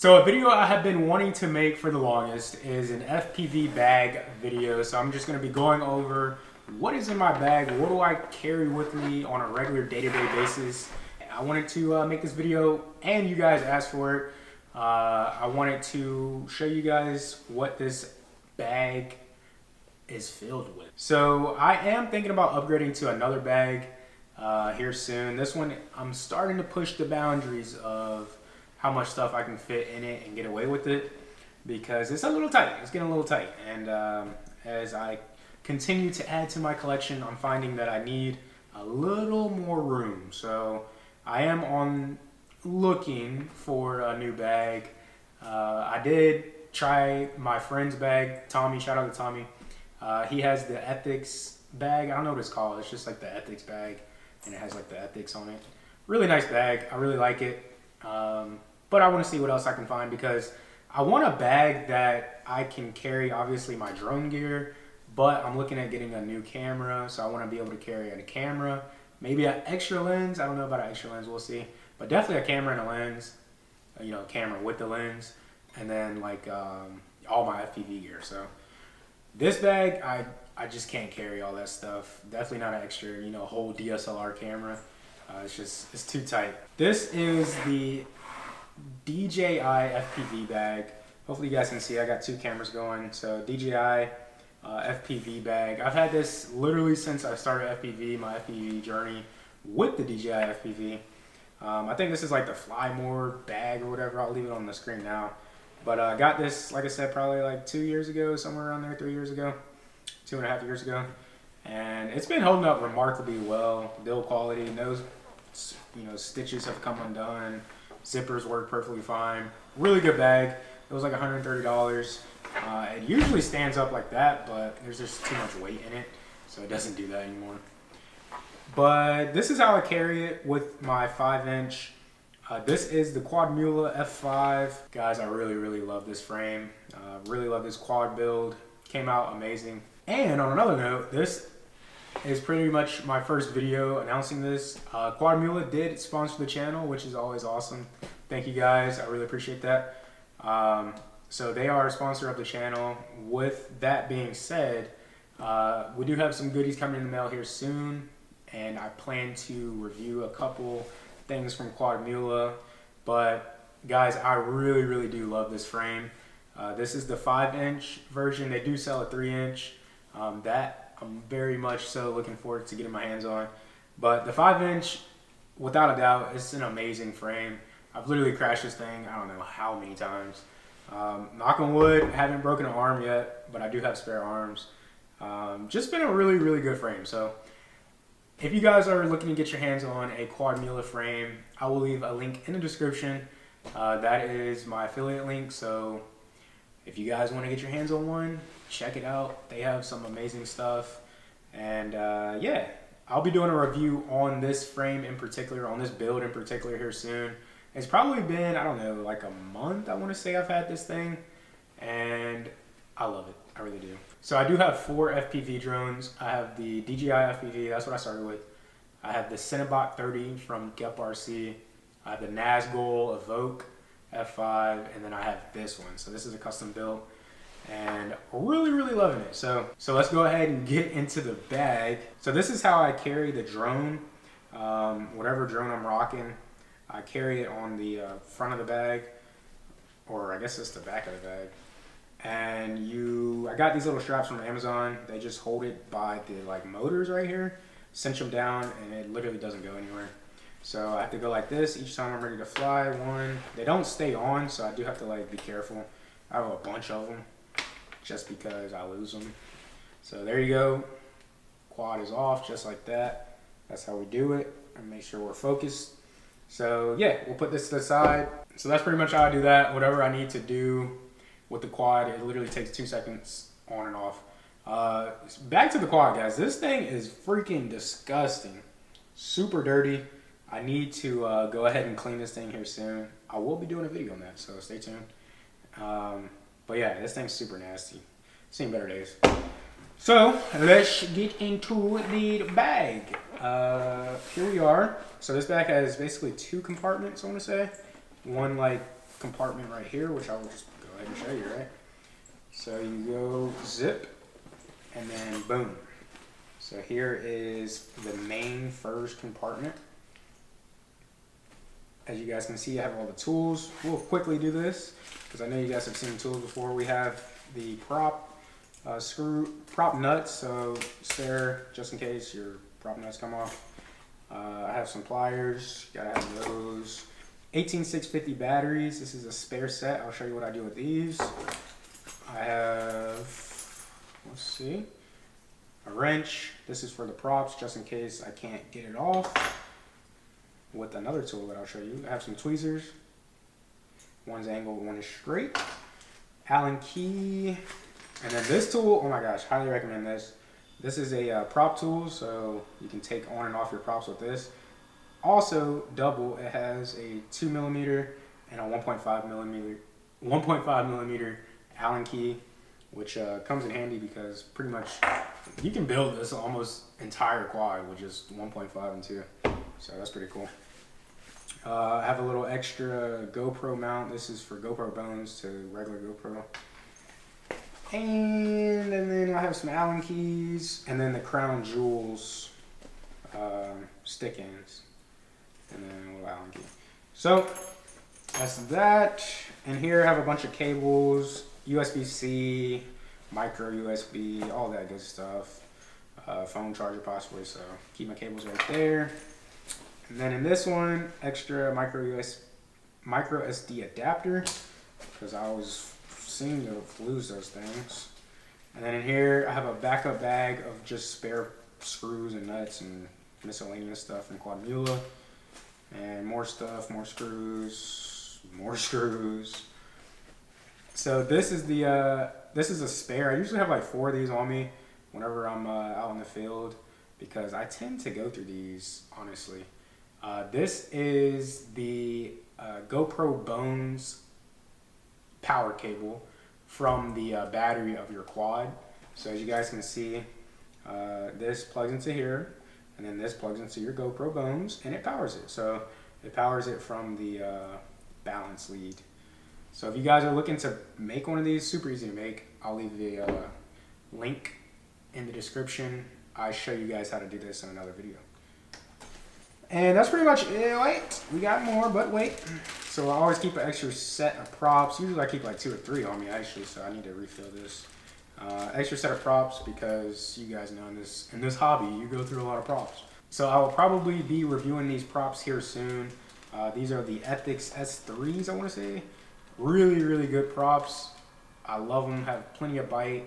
So a video I have been wanting to make for the longest is an FPV bag video. So I'm just going to be going over what is in my bag, what do I carry with me on a regular day-to-day basis. I wanted to make this video and you guys asked for it. I wanted to show you guys what this bag is filled with. So I am thinking about upgrading to another bag here soon. This one, I'm starting to push the boundaries of how much stuff I can fit in it and get away with it, because it's a little tight. It's getting a little tight. And as I continue to add to my collection, I'm finding that I need a little more room. So I am looking for a new bag. I did try my friend's bag, Tommy, shout out to Tommy. He has the Ethix bag. I don't know what it's called. It's just like the Ethix bag and it has like the Ethix on it. Really nice bag. I really like it. But I want to see what else I can find, because I want a bag that I can carry obviously my drone gear, but I'm looking at getting a new camera. So I want to be able to carry a camera, maybe an extra lens. I don't know about an extra lens, we'll see, but definitely a camera and a lens, you know, camera with the lens, and then like all my FPV gear. So this bag, I just can't carry all that stuff. Definitely not an extra, you know, whole DSLR camera. It's too tight. This is the DJI FPV bag. Hopefully you guys can see I got two cameras going. So DJI FPV bag. I've had this literally since I started FPV, my FPV journey with the DJI FPV. I think this is like the Fly More bag or whatever. I'll leave it on the screen now. But I got this, like I said, probably like 2 years ago, somewhere around there, 3 years ago, 2.5 years ago. And it's been holding up remarkably well. Build quality, no, you know, stitches have come undone. Zippers work perfectly fine. Really good bag. It was like $130. It usually stands up like that, but there's just too much weight in it, so it doesn't do that anymore. But this is how I carry it with my 5-inch. This is the Quadmula F5. Guys, I really love this frame. Really love this quad build. Came out amazing. And on another note, this is pretty much my first video announcing this. Quadmula did sponsor the channel, which is always awesome. Thank you guys, I really appreciate that. So they are a sponsor of the channel. With that being said, we do have some goodies coming in the mail here soon, and I plan to review a couple things from Quadmula. But guys, I really do love this frame. This is the 5-inch version. They do sell a 3-inch. That I'm very much so looking forward to getting my hands on. But the 5-inch, without a doubt, it's an amazing frame. I've literally crashed this thing, I don't know how many times. Knock on wood, haven't broken an arm yet, but I do have spare arms. Just been a really good frame. So if you guys are looking to get your hands on a Quadmula frame, I will leave a link in the description. That is my affiliate link. So if you guys want to get your hands on one, check it out. They have some amazing stuff. And yeah, I'll be doing a review on this frame in particular, on this build in particular here soon. It's probably been, I don't know, like a month I want to say I've had this thing, and I love it. I really do. So I do have 4 FPV drones. I have the DJI FPV, that's what I started with. I have the Cinnabot 30 from Gep RC. I have the Nazgul Evoke F5, and then I have this one. So this is a custom build, and really loving it. So let's go ahead and get into the bag. So this is how I carry the drone. Whatever drone I'm rocking, I carry it on the front of the bag, or I guess it's the back of the bag. And I got these little straps from Amazon. They just hold it by the like motors right here, cinch them down, and it literally doesn't go anywhere. So I have to go like this each time I'm ready to fly. They don't stay on, so I do have to like be careful. I have a bunch of them just because I lose them. So there you go. Quad is off just like that. That's how we do it, and make sure we're focused. So yeah, we'll put this to the side. So that's pretty much how I do that. Whatever I need to do with the quad, it literally takes 2 seconds on and off. Back to the quad, guys. This thing is freaking disgusting. Super dirty. I need to go ahead and clean this thing here soon. I will be doing a video on that, so stay tuned. But yeah, this thing's super nasty. Seen better days. So let's get into the bag. Here we are. So this bag has basically 2 compartments, I want to say. One like compartment right here, which I will just go ahead and show you, right? So you go zip, and then boom. So here is the main first compartment. As you guys can see, I have all the tools. We'll quickly do this because I know you guys have seen tools before. We have the prop nuts, so spare just in case your prop nuts come off. I have some pliers, gotta have those. 18650 batteries. This is a spare set. I'll show you what I do with these. I have, let's see, a wrench. This is for the props, just in case I can't get it off. With another tool that I'll show you. I have some tweezers. One's angled, one is straight. Allen key. And then this tool, oh my gosh, highly recommend this. This is a prop tool, so you can take on and off your props with this. Also, double, it has a 2mm and a 1.5 millimeter Allen key, which comes in handy because pretty much you can build this almost entire quad with just 1.5 and 2. So that's pretty cool. I have a little extra GoPro mount. This is for GoPro bones to regular GoPro. And then I have some Allen keys, and then the crown jewels stick ends, and then a little Allen key. So that's that. And here I have a bunch of cables, USB-C, micro USB, all that good stuff. Phone charger possibly, so keep my cables right there. And then in this one, extra micro SD adapter, because I always seem to lose those things. And then in here, I have a backup bag of just spare screws and nuts and miscellaneous stuff from Quadmula. And more stuff, more screws, more screws. So this is the this is a spare. I usually have like 4 of these on me whenever I'm out in the field because I tend to go through these, honestly. This is the GoPro Bones power cable from the battery of your quad. So as you guys can see, this plugs into here, and then this plugs into your GoPro Bones, and it powers it. So it powers it from the balance lead. So if you guys are looking to make one of these, super easy to make. I'll leave the link in the description. I show you guys how to do this in another video. And that's pretty much it. Wait, we got more, but wait. So I always keep an extra set of props. Usually I keep like 2 or 3 on me actually, so I need to refill this. Extra set of props because you guys know in this hobby, you go through a lot of props. So I will probably be reviewing these props here soon. These are the Ethix S3s, I want to say. Really, really good props. I love them, have plenty of bite,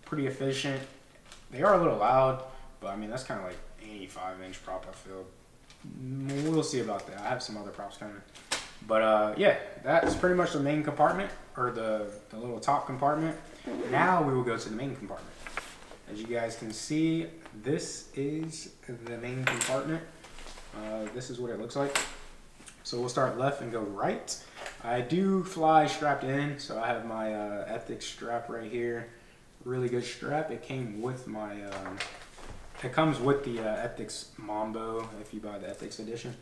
pretty efficient. They are a little loud, but I mean, that's kind of like any 5-inch prop, I feel. We'll see about that. I have some other props coming. But yeah, that's pretty much the main compartment, or the little top compartment. Now we will go to the main compartment. As you guys can see, this is the main compartment. This is what it looks like. So we'll start left and go right. I do fly strapped in, so I have my Ethix strap right here. Really good strap. It came with my, it comes with the Ethix Mambo if you buy the Ethix edition.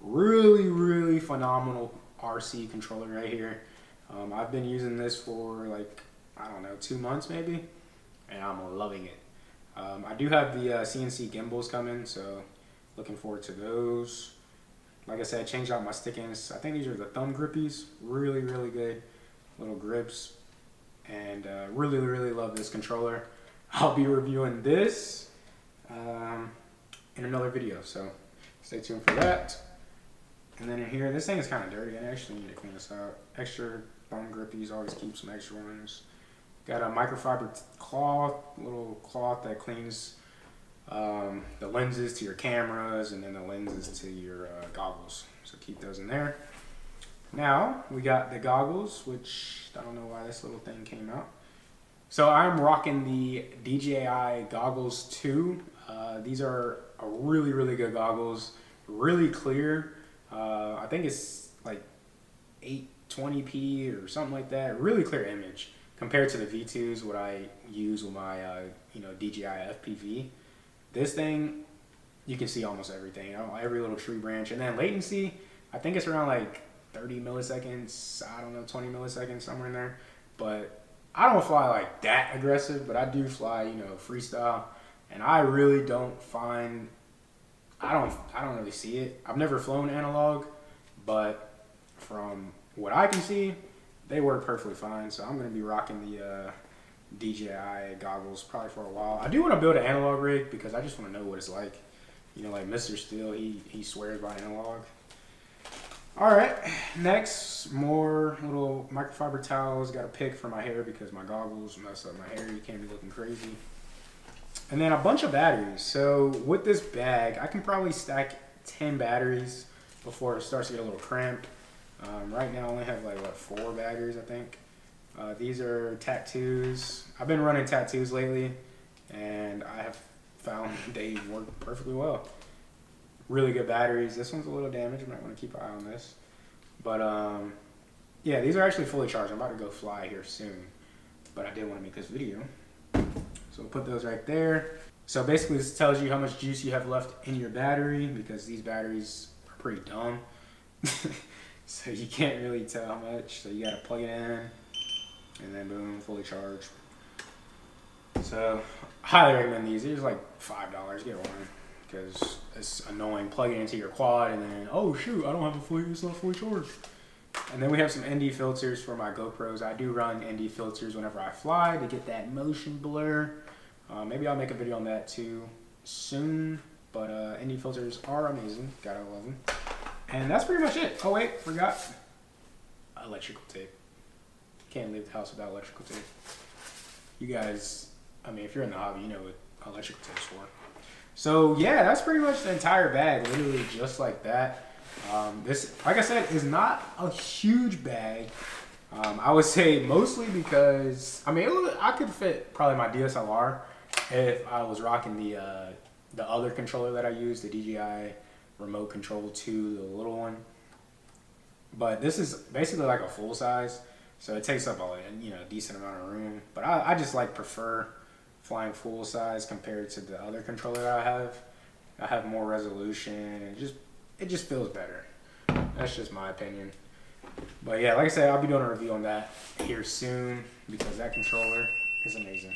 Really, really phenomenal RC controller right here. I've been using this for like, I don't know, 2 months maybe, and I'm loving it. I do have the CNC gimbals coming, so looking forward to those. Like I said, I changed out my stick ends. I think these are the thumb grippies. Really, really good little grips. And really, really love this controller. I'll be reviewing this in another video, so stay tuned for that. And then in here, this thing is kind of dirty. I actually need to clean this out. Extra thumb grippies, always keep some extra ones. Got a microfiber cloth, little cloth that cleans the lenses to your cameras and then the lenses to your goggles. So keep those in there. Now we got the goggles, which I don't know why this little thing came out. So I'm rocking the DJI Goggles 2. These are a really, really good goggles. Really clear. I think it's like 820p or something like that. Really clear image compared to the V2s, what I use with my DJI FPV. This thing, you can see almost everything, every little tree branch. And then latency, I think it's around like 30 milliseconds, I don't know, 20 milliseconds, somewhere in there. But I don't fly like that aggressive, but I do fly, you know, freestyle. And I really don't find, I don't really see it. I've never flown analog, but from what I can see, they work perfectly fine. So I'm going to be rocking the DJI Goggles probably for a while. I do want to build an analog rig because I just want to know what it's like. You know, like Mr. Steel, he swears by analog. All right, next, more little microfiber towels. Got a pick for my hair because my goggles mess up my hair. You can't be looking crazy. And then a bunch of batteries. So with this bag, I can probably stack 10 batteries before it starts to get a little cramped. Right now I only have like, what, 4 batteries, I think. These are tattoos. I've been running tattoos lately, and I have found they work perfectly well. Really good batteries. This one's a little damaged. I might want to keep an eye on this. But yeah, these are actually fully charged. I'm about to go fly here soon, but I did want to make this video. So we'll put those right there. So basically this tells you how much juice you have left in your battery because these batteries are pretty dumb. So you can't really tell how much. So you got to plug it in and then boom, fully charged. So highly recommend these. These are like $5. Get one because it's annoying plugging into your quad and then, oh shoot, I don't have it's not fully charged. And then we have some ND filters for my GoPros. I do run ND filters whenever I fly to get that motion blur. Maybe I'll make a video on that too soon. But ND filters are amazing. Gotta love them. And that's pretty much it. Oh wait, forgot. Electrical tape. Can't leave the house without electrical tape. You guys, I mean, if you're in the hobby, you know what electrical tape's for. So yeah, that's pretty much the entire bag, literally just like that. This, like I said, is not a huge bag. I would say mostly because, I mean, I could fit probably my DSLR if I was rocking the other controller that I use, the DJI Remote Control 2, the little one. But this is basically like a full size, so it takes up a decent amount of room. But I just prefer flying full size compared to the other controller that I have. I have more resolution and it just feels better. That's just my opinion. But yeah, like I said, I'll be doing a review on that here soon because that controller is amazing.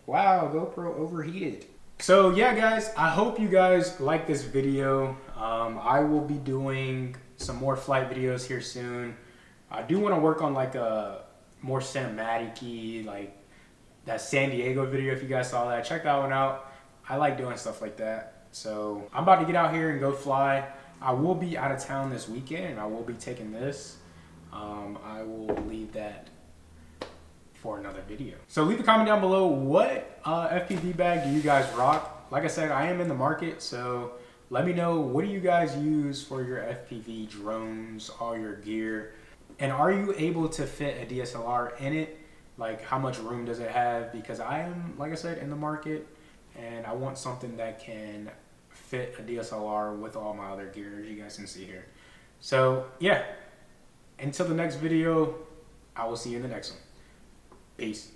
Wow, GoPro overheated. So yeah, guys, I hope you guys like this video. I will be doing some more flight videos here soon. I do want to work on like a more cinematic-y, like that San Diego video. If you guys saw that, check that one out. I like doing stuff like that. So I'm about to get out here and go fly. I will be out of town this weekend and I will be taking this. I will leave that for another video. So leave a comment down below, what FPV bag do you guys rock? Like I said, I am in the market, so let me know, what do you guys use for your FPV drones, all your gear? And are you able to fit a DSLR in it? Like, how much room does it have? Because I am, like I said, in the market and I want something that can fit a DSLR with all my other gear, as you guys can see here. So yeah, until the next video, I will see you in the next one. Peace.